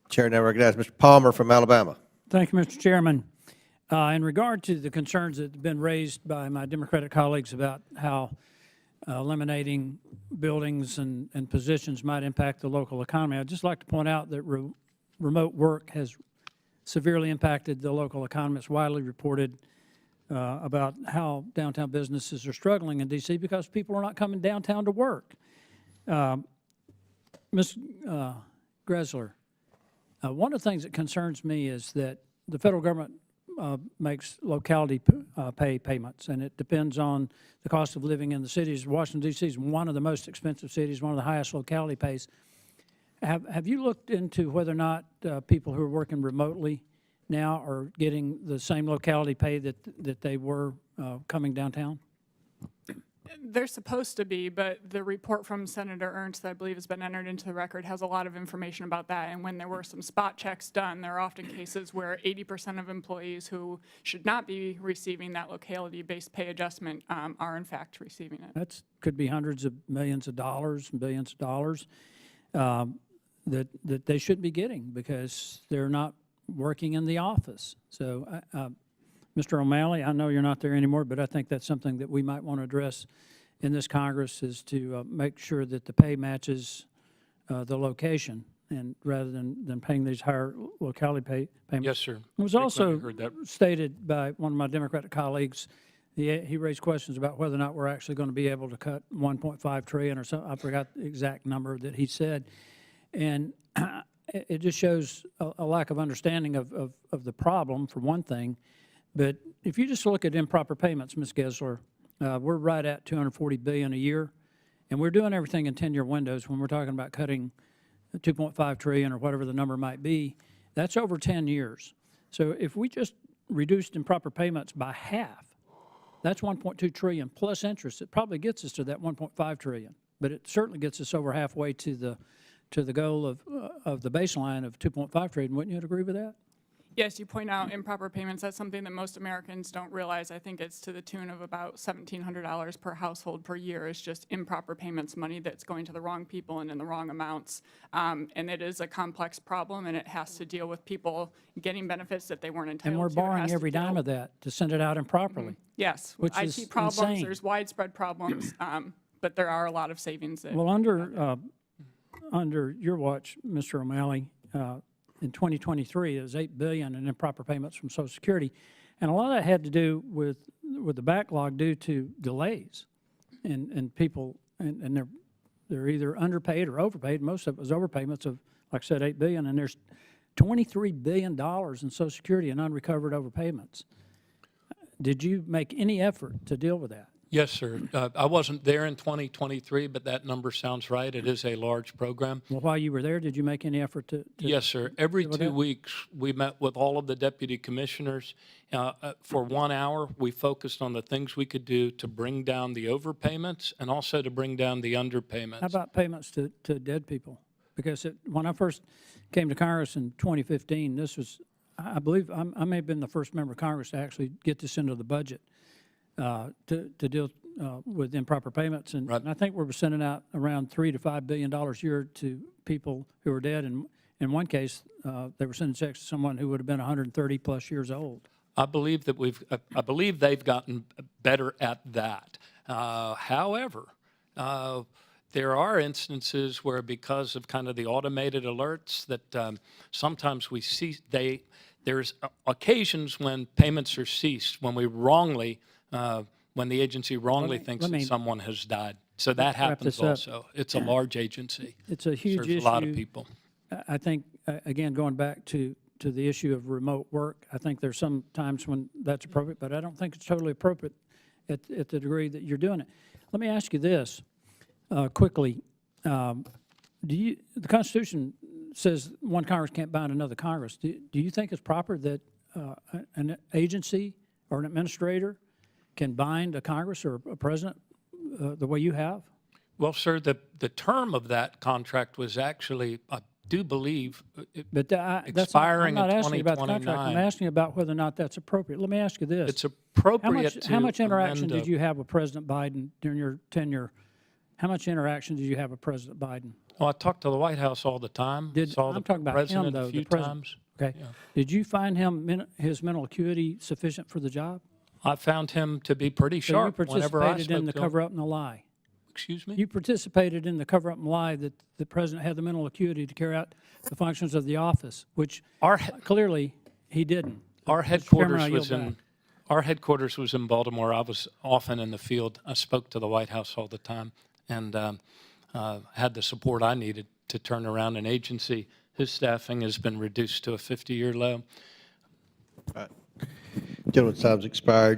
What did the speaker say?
Chair now recognizes Mr. Palmer from Alabama. Thank you, Mr. Chairman. In regard to the concerns that have been raised by my Democratic colleagues about how eliminating buildings and positions might impact the local economy, I'd just like to point out that remote work has severely impacted the local economy. It's widely reported about how downtown businesses are struggling in D.C. because people are not coming downtown to work. Ms. Gressler, one of the things that concerns me is that the federal government makes locality pay payments, and it depends on the cost of living in the cities. Washington, D.C. is one of the most expensive cities, one of the highest locality pays. Have you looked into whether or not people who are working remotely now are getting the same locality pay that they were coming downtown? They're supposed to be, but the report from Senator Ernst that I believe has been entered into the record has a lot of information about that. And when there were some spot checks done, there are often cases where 80% of employees who should not be receiving that locality-based pay adjustment are in fact receiving it. That could be hundreds of millions of dollars and billions of dollars that they shouldn't be getting because they're not working in the office. So Mr. O'Malley, I know you're not there anymore, but I think that's something that we might want to address in this Congress is to make sure that the pay matches the location, and rather than paying these higher locality payments. Yes, sir. It was also stated by one of my Democratic colleagues, he raised questions about whether or not we're actually going to be able to cut 1.5 trillion or something. I forgot the exact number that he said. And it just shows a lack of understanding of the problem, for one thing. But if you just look at improper payments, Ms. Gessler, we're right at $240 billion a year, and we're doing everything in 10-year windows. When we're talking about cutting 2.5 trillion or whatever the number might be, that's over 10 years. So if we just reduced improper payments by half, that's 1.2 trillion plus interest. It probably gets us to that 1.5 trillion, but it certainly gets us over halfway to the goal of the baseline of 2.5 trillion. Wouldn't you agree with that? Yes, you point out improper payments. That's something that most Americans don't realize. I think it's to the tune of about $1,700 per household per year. It's just improper payments, money that's going to the wrong people and in the wrong amounts. And it is a complex problem, and it has to deal with people getting benefits that they weren't entitled to. And we're borrowing every dime of that to send it out improperly. Mm-hmm. Yes, which is IT problems, insane. there's widespread problems, but there are a lot of savings that. Well, under your watch, Mr. O'Malley, in 2023, it was $8 billion in improper payments from Social Security, and a lot of that had to do with the backlog due to delays, and people, and they're either underpaid or overpaid. Most of it was overpayments of, like I said, $8 billion, and there's $23 billion in Social Security in unrecovered overpayments. Did you make any effort to deal with that? Yes, sir. I wasn't there in 2023, but that number sounds right. It is a large program. Well, while you were there, did you make any effort to Yes, sir. Every deal with 2 that? weeks, we met with all of the deputy commissioners. For 1 hour, we focused on the things we could do to bring down the overpayments and also to bring down the underpayments. How about payments to dead people? Because when I first came to Congress in 2015, this was, I believe, I may have been the first member of Congress to actually get this into the budget to deal with improper payments. And, Right. and I think we were sending out around $3 to $5 billion a year to people who were dead. And in one case, they were sending checks to someone who would have been 130 plus years old. I believe that I believe they've gotten better at that. However, there are instances where, because of kind of the automated alerts, that sometimes we see there's occasions when payments are ceased when we wrongly, when the agency wrongly thinks that someone has died. So that happens also. It's a large agency. It's a huge Serves issue. a lot of people. I think, again, going back to the issue of remote work, I think there's some times when that's appropriate, but I don't think it's totally appropriate at the degree that you're doing it. Let me ask you this quickly. The Constitution says one Congress can't bind another Congress. Do you think it's proper that an agency or an administrator can bind a Congress or a president the way you have? Well, sir, the term of that contract was actually, I do believe, expiring in I'm not asking you about the contract. 2029. I'm asking you about whether or not that's appropriate. Let me ask you this. It's appropriate How much interaction amend did you have with President Biden during your tenure? How much interaction did you have with President Biden? Well, I talk to the White House all the time. Saw the I'm talking about him, president though, a the few president. times. Okay. Did you find his mental acuity sufficient for the job? I found him to be pretty So you sharp whenever I participated in spoke the to him. cover-up and the lie? Excuse me? You participated in the cover-up and lie that the president had the mental acuity to carry out the functions of the office, which Our, clearly he didn't. our Mr. Chairman, headquarters I was yield in, back. our headquarters was in Baltimore. I was often in the field. I spoke to the White House all the time and had the support I needed to turn around an agency. His staffing has been reduced to a 50-year low. Gentleman's time's expired.